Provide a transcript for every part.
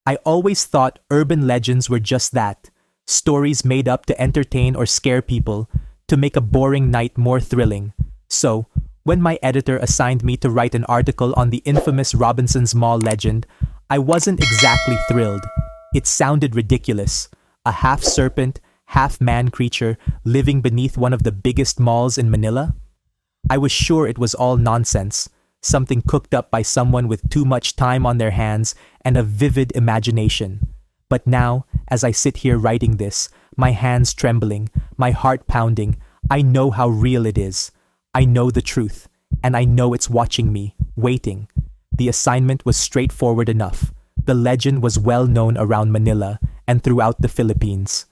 I always thought urban legends were just that, stories made up to entertain or scare people, to make a boring night more thrilling. So, when my editor assigned me to write an article on the infamous Robinsons Mall legend, I wasn't exactly thrilled. It sounded ridiculous. A half-serpent, half-man creature living beneath one of the biggest malls in Manila? I was sure it was all nonsense, something cooked up by someone with too much time on their hands and a vivid imagination. But now, as I sit here writing this, my hands trembling, my heart pounding, I know how real it is. I know the truth, and I know it's watching me, waiting. The assignment was straightforward enough. The legend was well known around Manila and throughout the Philippines.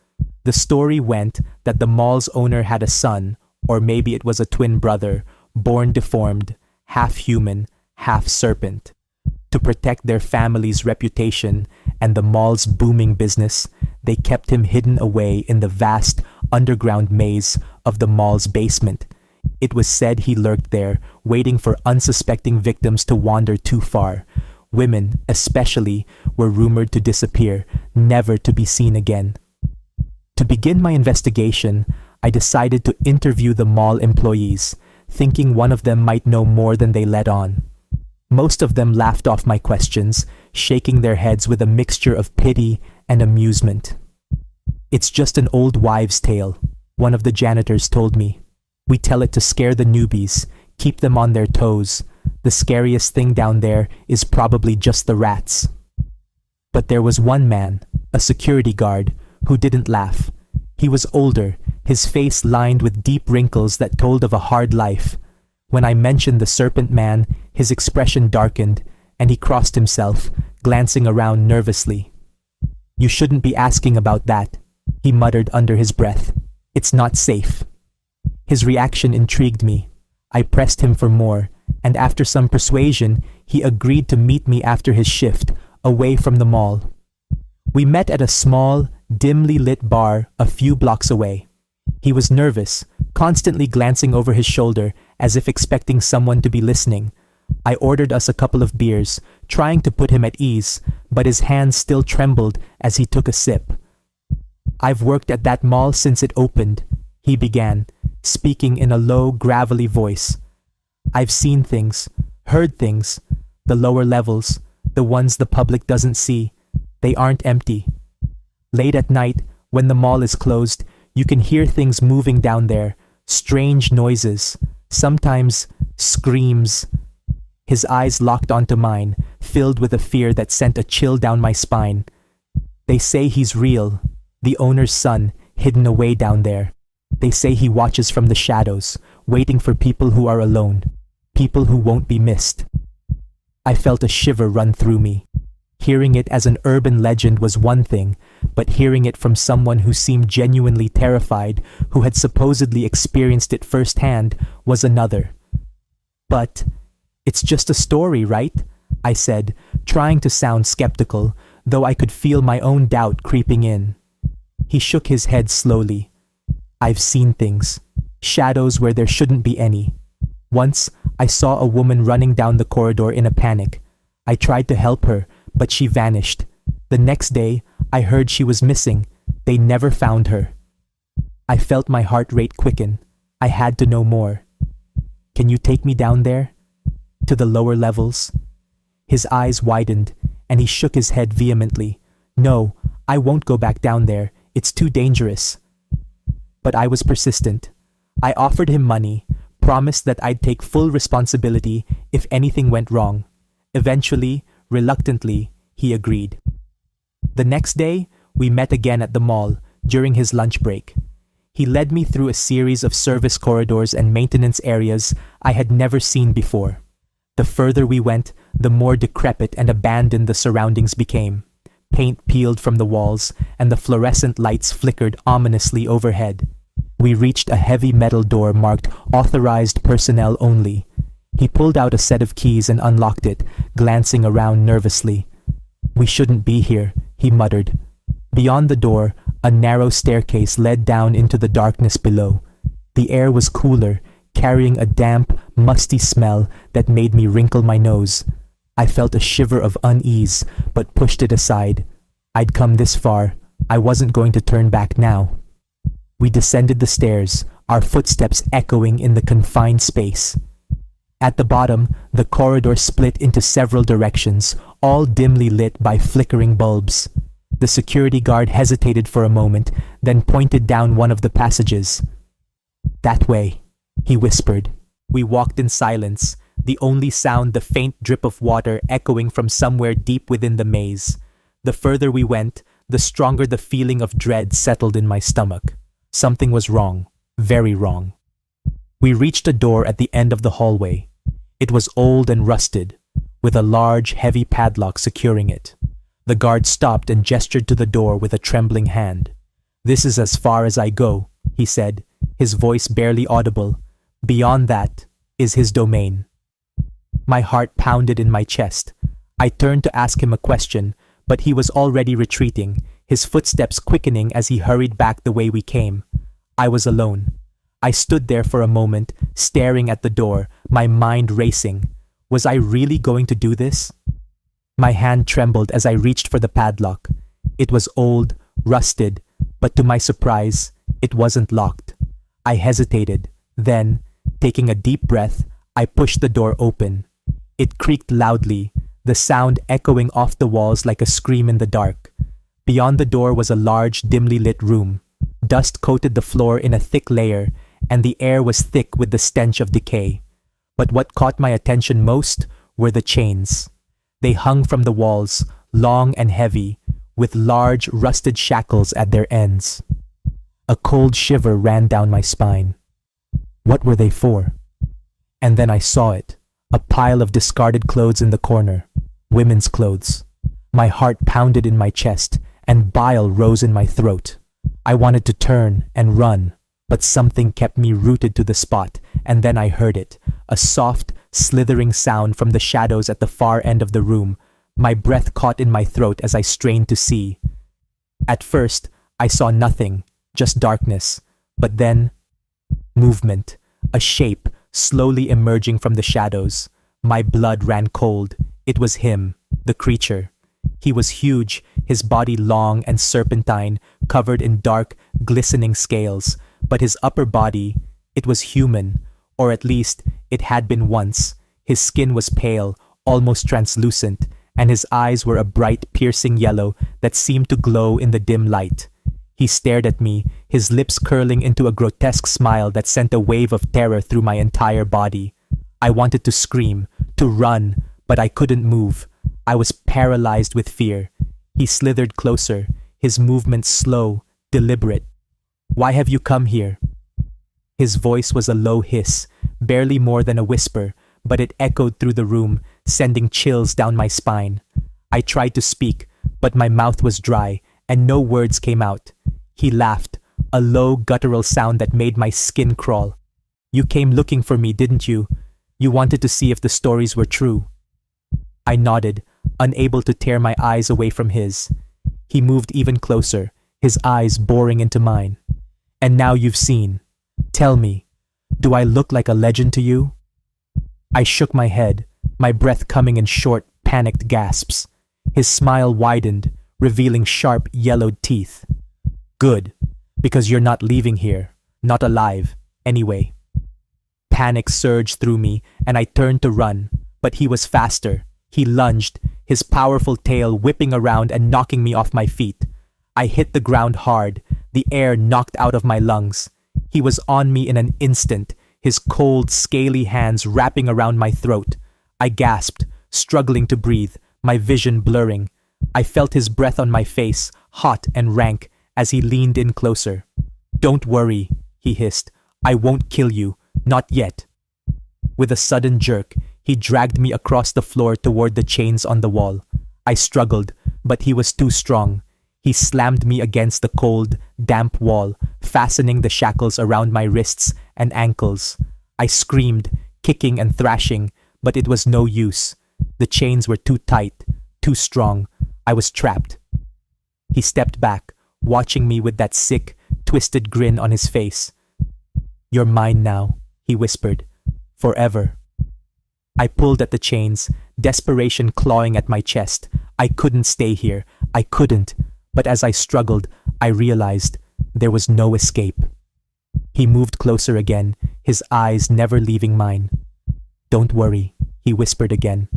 The story went that the mall's owner had a son, or maybe it was a twin brother, born deformed, half human, half serpent. To protect their family's reputation and the mall's booming business, they kept him hidden away in the vast underground maze of the mall's basement. It was said he lurked there, waiting for unsuspecting victims to wander too far. Women, especially, were rumored to disappear, never to be seen again. To begin my investigation, I decided to interview the mall employees, thinking one of them might know more than they let on. Most of them laughed off my questions, shaking their heads with a mixture of pity and amusement. "It's just an old wives' tale," one of the janitors told me. "We tell it to scare the newbies, keep them on their toes. The scariest thing down there is probably just the rats." But there was one man, a security guard, who didn't laugh. He was older, his face lined with deep wrinkles that told of a hard life. When I mentioned the serpent man, his expression darkened, and he crossed himself, glancing around nervously. "You shouldn't be asking about that," he muttered under his breath. "It's not safe." His reaction intrigued me. I pressed him for more, and after some persuasion, he agreed to meet me after his shift, away from the mall. We met at a small, dimly lit bar a few blocks away. He was nervous, constantly glancing over his shoulder as if expecting someone to be listening. I ordered us a couple of beers, trying to put him at ease, but his hands still trembled as he took a sip. "I've worked at that mall since it opened," he began, speaking in a low, gravelly voice. "I've seen things, heard things, the lower levels, the ones the public doesn't see. They aren't empty. Late at night, when the mall is closed, you can hear things moving down there, strange noises, sometimes screams." His eyes locked onto mine, filled with a fear that sent a chill down my spine. "They say he's real, the owner's son, hidden away down there. They say he watches from the shadows, waiting for people who are alone, people who won't be missed." I felt a shiver run through me. Hearing it as an urban legend was one thing, but hearing it from someone who seemed genuinely terrified, who had supposedly experienced it firsthand, was another. "But it's just a story, right?" I said, trying to sound skeptical, though I could feel my own doubt creeping in. He shook his head slowly. "I've seen things, shadows where there shouldn't be any. Once, I saw a woman running down the corridor in a panic. I tried to help her, but she vanished. The next day, I heard she was missing. They never found her." I felt my heart rate quicken. I had to know more. "Can you take me down there? To the lower levels?" His eyes widened, and he shook his head vehemently. "No, I won't go back down there. It's too dangerous." But I was persistent. I offered him money, promised that I'd take full responsibility if anything went wrong. Eventually, reluctantly, he agreed. The next day, we met again at the mall during his lunch break. He led me through a series of service corridors and maintenance areas I had never seen before. The further we went, the more decrepit and abandoned the surroundings became. Paint peeled from the walls, and the fluorescent lights flickered ominously overhead. We reached a heavy metal door marked "Authorized Personnel Only." He pulled out a set of keys and unlocked it, glancing around nervously. "We shouldn't be here," he muttered. Beyond the door, a narrow staircase led down into the darkness below. The air was cooler, carrying a damp, musty smell that made me wrinkle my nose. I felt a shiver of unease, but pushed it aside. I'd come this far. I wasn't going to turn back now. We descended the stairs, our footsteps echoing in the confined space. At the bottom, the corridor split into several directions, all dimly lit by flickering bulbs. The security guard hesitated for a moment, then pointed down one of the passages. "That way," he whispered. We walked in silence, the only sound the faint drip of water echoing from somewhere deep within the maze. The further we went, the stronger the feeling of dread settled in my stomach. Something was wrong, very wrong. We reached a door at the end of the hallway. It was old and rusted, with a large, heavy padlock securing it. The guard stopped and gestured to the door with a trembling hand. "This is as far as I go," he said, his voice barely audible. "Beyond that is his domain." My heart pounded in my chest. I turned to ask him a question, but he was already retreating, his footsteps quickening as he hurried back the way we came. I was alone. I stood there for a moment, staring at the door, my mind racing. Was I really going to do this? My hand trembled as I reached for the padlock. It was old, rusted, but to my surprise, it wasn't locked. I hesitated. Then, taking a deep breath, I pushed the door open. It creaked loudly, the sound echoing off the walls like a scream in the dark. Beyond the door was a large, dimly lit room. Dust coated the floor in a thick layer, and the air was thick with the stench of decay. But what caught my attention most were the chains. They hung from the walls, long and heavy, with large, rusted shackles at their ends. A cold shiver ran down my spine. What were they for? And then I saw it, a pile of discarded clothes in the corner, women's clothes. My heart pounded in my chest, and bile rose in my throat. I wanted to turn and run, but something kept me rooted to the spot, and then I heard it, a soft, slithering sound from the shadows at the far end of the room. My breath caught in my throat as I strained to see. At first, I saw nothing, just darkness, but then, movement, a shape slowly emerging from the shadows. My blood ran cold. It was him, the creature. He was huge, his body long and serpentine, covered in dark, glistening scales, but his upper body, it was human, or at least it had been once. His skin was pale, almost translucent, and his eyes were a bright, piercing yellow that seemed to glow in the dim light. He stared at me, his lips curling into a grotesque smile that sent a wave of terror through my entire body. I wanted to scream, to run, but I couldn't move. I was paralyzed with fear. He slithered closer, his movements slow, deliberate. "Why have you come here?" His voice was a low hiss, barely more than a whisper, but it echoed through the room, sending chills down my spine. I tried to speak, but my mouth was dry, and no words came out. He laughed, a low, guttural sound that made my skin crawl. "You came looking for me, didn't you? You wanted to see if the stories were true." I nodded, unable to tear my eyes away from his. He moved even closer, his eyes boring into mine. "And now you've seen. Tell me, do I look like a legend to you?" I shook my head, my breath coming in short, panicked gasps. His smile widened, revealing sharp, yellowed teeth. "Good, because you're not leaving here, not alive, anyway." Panic surged through me, and I turned to run, but he was faster. He lunged, his powerful tail whipping around and knocking me off my feet. I hit the ground hard, the air knocked out of my lungs. He was on me in an instant, his cold, scaly hands wrapping around my throat. I gasped, struggling to breathe, my vision blurring. I felt his breath on my face, hot and rank, as he leaned in closer. "Don't worry," he hissed. "I won't kill you, not yet." With a sudden jerk, he dragged me across the floor toward the chains on the wall. I struggled, but he was too strong. He slammed me against the cold, damp wall, fastening the shackles around my wrists and ankles. I screamed, kicking and thrashing, but it was no use. The chains were too tight, too strong. I was trapped. He stepped back, watching me with that sick, twisted grin on his face. "You're mine now," he whispered. "Forever." I pulled at the chains, desperation clawing at my chest. I couldn't stay here. I couldn't. But as I struggled, I realized there was no escape. He moved closer again, his eyes never leaving mine. "Don't worry," he whispered again.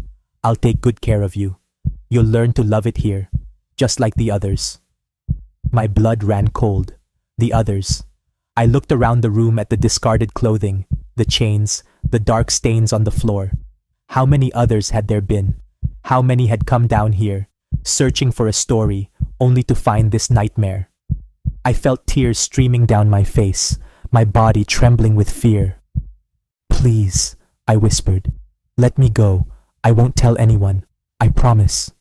"I'll take good care of you. You'll learn to love it here, just like the others." My blood ran cold. The others. I looked around the room at the discarded clothing, the chains, the dark stains on the floor. How many others had there been? How many had come down here, searching for a story, only to find this nightmare? I felt tears streaming down my face, my body trembling with fear. "Please," I whispered. "Let me go. I won't tell anyone. I promise."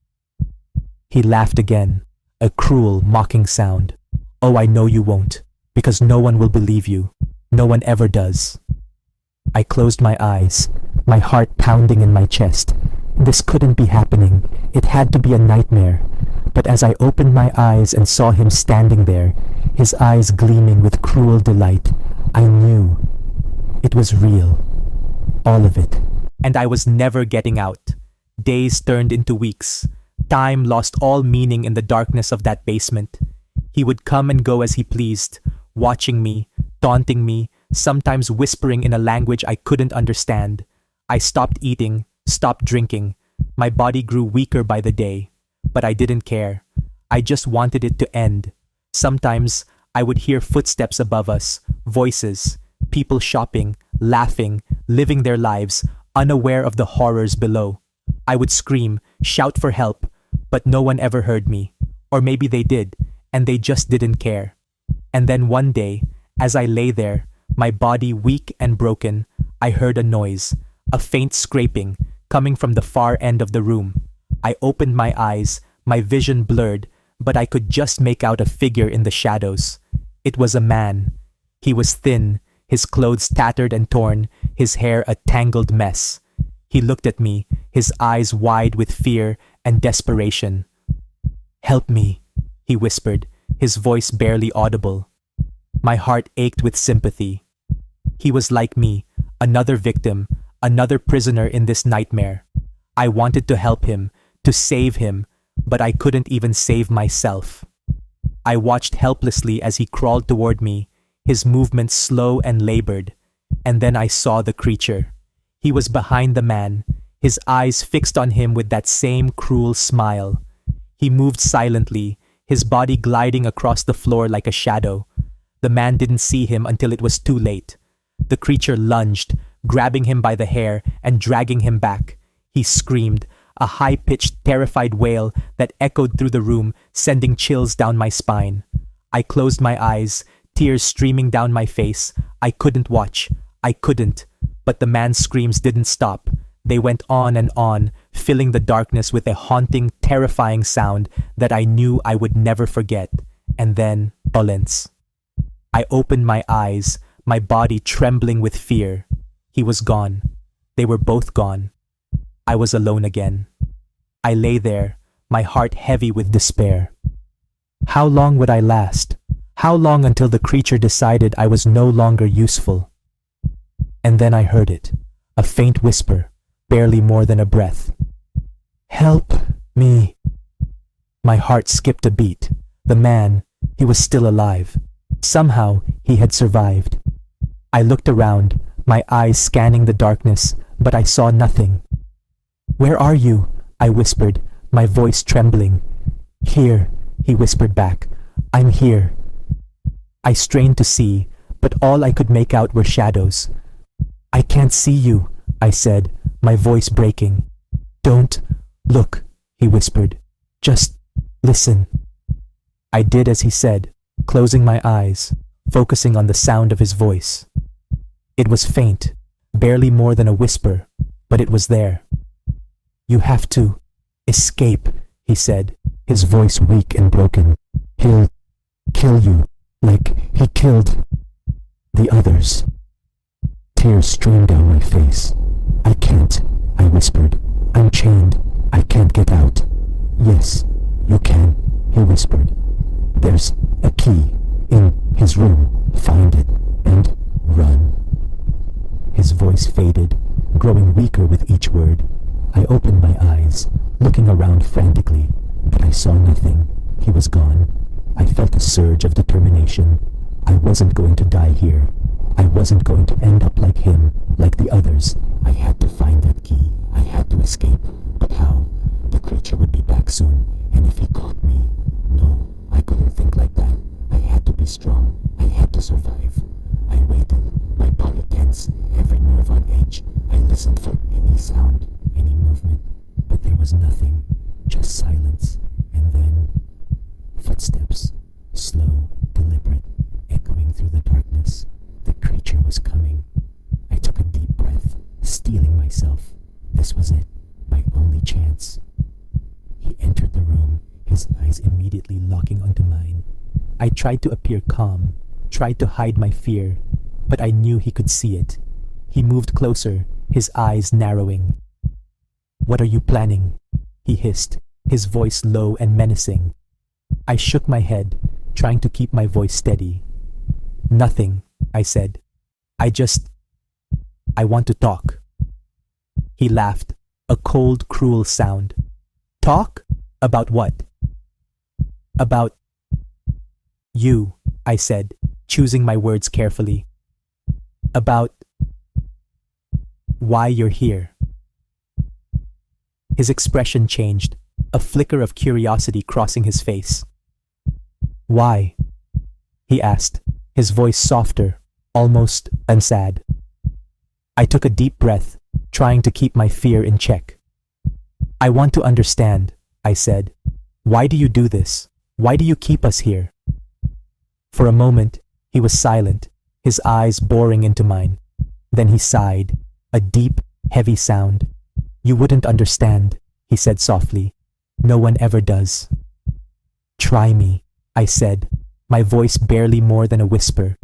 He laughed again, a cruel, mocking sound. "Oh, I know you won't, because no one will believe you. No one ever does." I closed my eyes, my heart pounding in my chest. This couldn't be happening. It had to be a nightmare. But as I opened my eyes and saw him standing there, his eyes gleaming with cruel delight, I knew it was real. All of it. And I was never getting out. Days turned into weeks. Time lost all meaning in the darkness of that basement. He would come and go as he pleased, watching me, taunting me, sometimes whispering in a language I couldn't understand. I stopped eating, stopped drinking. My body grew weaker by the day. But I didn't care. I just wanted it to end. Sometimes I would hear footsteps above us, voices, people shopping, laughing, living their lives, unaware of the horrors below. I would scream, shout for help, but no one ever heard me. Or maybe they did, and they just didn't care. And then one day, as I lay there, my body weak and broken, I heard a noise, a faint scraping, coming from the far end of the room. I opened my eyes, my vision blurred, but I could just make out a figure in the shadows. It was a man. He was thin, his clothes tattered and torn, his hair a tangled mess. He looked at me, his eyes wide with fear and desperation. "Help me," he whispered, his voice barely audible. My heart ached with sympathy. He was like me, another victim, another prisoner in this nightmare. I wanted to help him, to save him, but I couldn't even save myself. I watched helplessly as he crawled toward me, his movements slow and labored. And then I saw the creature. He was behind the man, his eyes fixed on him with that same cruel smile. He moved silently, his body gliding across the floor like a shadow. The man didn't see him until it was too late. The creature lunged, grabbing him by the hair and dragging him back. He screamed, a high-pitched, terrified wail that echoed through the room, sending chills down my spine. I closed my eyes, tears streaming down my face. I couldn't watch. I couldn't. But the man's screams didn't stop. They went on and on, filling the darkness with a haunting, terrifying sound that I knew I would never forget. And then, violence. I opened my eyes, my body trembling with fear. He was gone. They were both gone. I was alone again. I lay there, my heart heavy with despair. How long would I last? How long until the creature decided I was no longer useful? And then I heard it, a faint whisper, barely more than a breath. "Help me." My heart skipped a beat. The man, he was still alive. Somehow, he had survived. I looked around, my eyes scanning the darkness, but I saw nothing. "Where are you?" I whispered, my voice trembling. "Here," he whispered back. "I'm here." I strained to see, but all I could make out were shadows. "I can't see you," I said, my voice breaking. "Don't look," he whispered. "Just listen." I did as he said, closing my eyes, focusing on the sound of his voice. It was faint, barely more than a whisper, but it was there. "You have to escape," he said, his voice weak and broken. "He'll kill you, like he killed the others." Tears streamed down my face. "I can't," I whispered. "I'm chained. I can't get out." "Yes, you can," he whispered. "There's a key in his room. Find it and run." His voice faded, growing weaker with each word. I opened my eyes, looking around frantically, but I saw nothing. He was gone. I felt a surge of determination. I wasn't going to die here. I wasn't going to end up like him, like the others. I had to find that key. I had to escape. But how? The creature would be back soon, and if he caught me... No, I couldn't think like that. I had to be strong. I had to survive. I waited, my body tense, every nerve on edge. I listened for any sound, any movement, but there was nothing, just silence. And then, footsteps, slow, deliberate, echoing through the darkness. The creature was coming. I took a deep breath, steeling myself. This was it, my only chance. He entered the room, his eyes immediately locking onto mine. I tried to appear calm, tried to hide my fear, but I knew he could see it. He moved closer, his eyes narrowing. "What are you planning?" he hissed, his voice low and menacing. I shook my head, trying to keep my voice steady. "Nothing," I said. I want to talk." He laughed, a cold, cruel sound. "Talk? About what?" "About you," I said, choosing my words carefully. "About why you're here." His expression changed, a flicker of curiosity crossing his face. "Why?" he asked, his voice softer, almost unsad. I took a deep breath, trying to keep my fear in check. "I want to understand," I said. "Why do you do this? Why do you keep us here?" For a moment, he was silent, his eyes boring into mine. Then he sighed, a deep, heavy sound. "You wouldn't understand," he said softly. "No one ever does." "Try me," I said, my voice barely more than a whisper.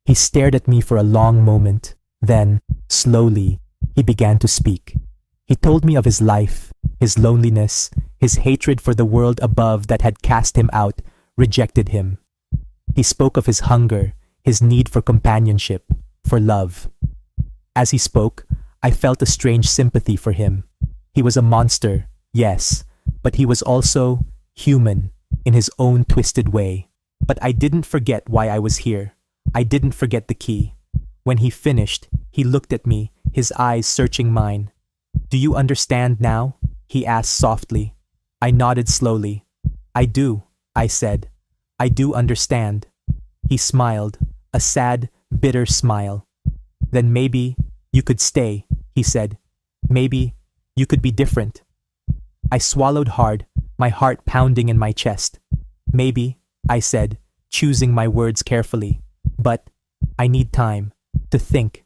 He stared at me for a long moment. Then, slowly, he began to speak. He told me of his life, his loneliness, his hatred for the world above that had cast him out, rejected him. He spoke of his hunger, his need for companionship, for love. As he spoke, I felt a strange sympathy for him. He was a monster, yes, but he was also human in his own twisted way. But I didn't forget why I was here. I didn't forget the key. When he finished, he looked at me, his eyes searching mine. "Do you understand now?" he asked softly. I nodded slowly. "I do," I said. "I do understand." He smiled, a sad, bitter smile. "Then maybe you could stay," he said. "Maybe you could be different." I swallowed hard, my heart pounding in my chest. "Maybe," I said, choosing my words carefully. "But I need time to think."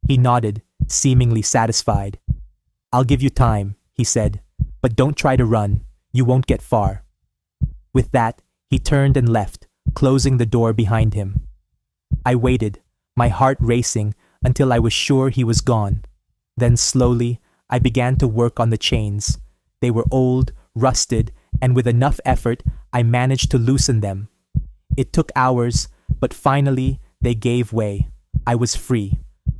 He nodded, seemingly satisfied. "I'll give you time," he said, "but don't try to run. You won't get far." With that, he turned and left, closing the door behind him. I waited, my heart racing until I was sure he was gone. Then slowly, I began to work on the chains. They were old, rusted, and with enough effort, I managed to loosen them. It took hours, but finally, they gave way. I was free.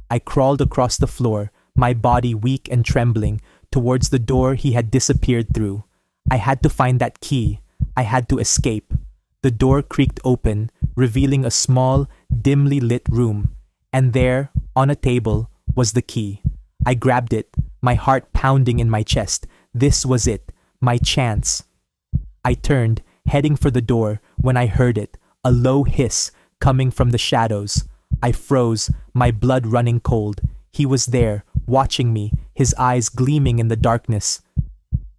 I crawled across the floor, my body weak and trembling, towards the door he had disappeared through. I had to find that key. I had to escape. The door creaked open, revealing a small, dimly lit room. And there, on a table, was the key. I grabbed it, my heart pounding in my chest. This was it, my chance. I turned, heading for the door, when I heard it, a low hiss coming from the shadows. I froze, my blood running cold. He was there, watching me, his eyes gleaming in the darkness.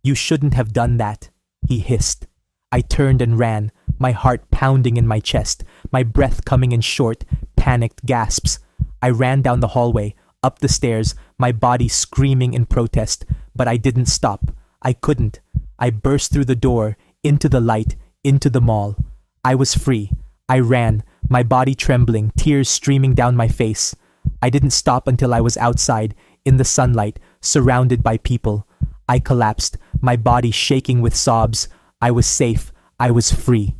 "You shouldn't have done that," he hissed. I turned and ran, my heart pounding in my chest, my breath coming in short, panicked gasps. I ran down the hallway, up the stairs, my body screaming in protest, but I didn't stop. I couldn't. I burst through the door, into the light, into the mall. I was free. I ran, my body trembling, tears streaming down my face. I didn't stop until I was outside, in the sunlight, surrounded by people. I collapsed, my body shaking with sobs. I was safe. I was free.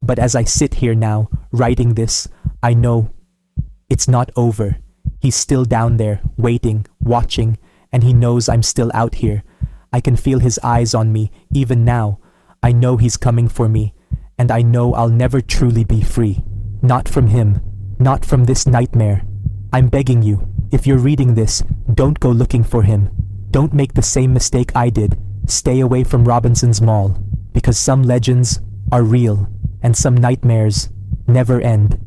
But as I sit here now, writing this, I know it's not over. He's still down there, waiting, watching, and he knows I'm still out here. I can feel his eyes on me, even now. I know he's coming for me, and I know I'll never truly be free. Not from him, not from this nightmare. I'm begging you, if you're reading this, don't go looking for him. Don't make the same mistake I did. Stay away from Robinsons Mall, because some legends are real, and some nightmares never end.